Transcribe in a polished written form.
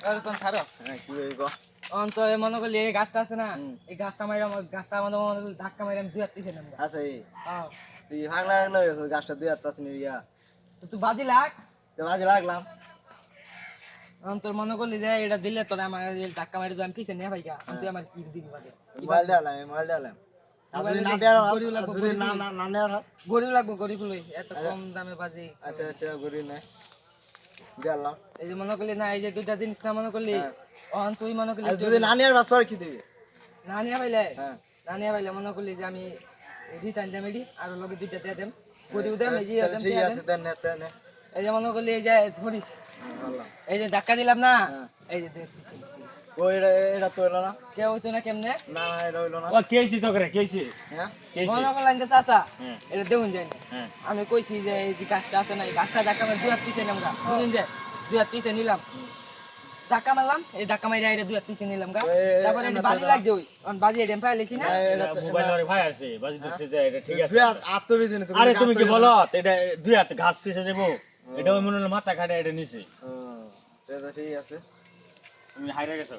আরে তোর ছাড়ো হ্যাঁ কি হইব অন্ত মনে করলি এই গাছটা আছে না এই গাছটা মাইরা গাছটা আমাদের মনে করলি ধাক্কা মাইরা আমি দুই হাত পিছিয়ে নামবো আছে এই হ্যাঁ তুই হাগলা হাগলা হইছ গাছটা দুই হাত পাস নিয়া তো তুই বাজি লাগ তো মাঝে লাগলাম তোর মনে করলি যে এটা দিলে তোর আমার এই ধাক্কা মাইরা আমি পিছিয়ে নিয়ে ভাইগা তুই আমার কি দিবি বাদে মোবাইল দিলাম যদি না দেওয়ার যদি না না না নেওয়ার গরিব লাগবো গরিব লই এত কম দামে বাজি আচ্ছা আচ্ছা গরি না দিলাম এই যে মনে করলি না এই যে দুইটা জিনিস না মনে করলি অন তুই মনে করলি আর যদি না নেওয়ার বাস পরে কি দিবি না নিয়ে পাইলে হ্যাঁ না নিয়ে পাইলে মনে করলি যে আমি রিটার্ন দেম এডি আর লগে দুইটা দিয়ে দেম গরিব দেম এই যে দেম ঠিক আছে দেন নে এই যে মনে করলি এই যে ধরিস আল্লাহ এই যে ধাক্কা দিলাম না হ্যাঁ। এই যে দেখ ও এটা তো হলো না কেউ হইতো না কেমনে না এটা হইলো না ও কেছি তো করে কেছি হ্যাঁ কেছি মনে করলেন যে চাচা হ্যাঁ এটা দেউন যায় না হ্যাঁ আমি কইছি যে এই যে গাছটা আছে না এই গাছটা ধাক্কা মারি দুই হাত পিছিয়ে নিলাম গা বুঝলেন যে দুই হাত পিছিয়ে নিলাম ধাক্কা মারলাম এই ধাক্কা মারি আইরে দুই হাত পিছিয়ে নিলাম গা তারপরে এই বাজি লাগছে ওই বাজি এডেম পাইলেছি না এটা মোবাইল ওরে ভাই আছে বাজি দিচ্ছে যে এটা ঠিক আছে তুই আর আত্মবিশ্বাস নেই আরে তুমি কি বলো এটা দুই হাত ঘাস পিছে দেবো এটা ওই মনে হলো মাথা খাটে এটা নিছে ও এটা ঠিক আছে তুমি হাইরা গেছো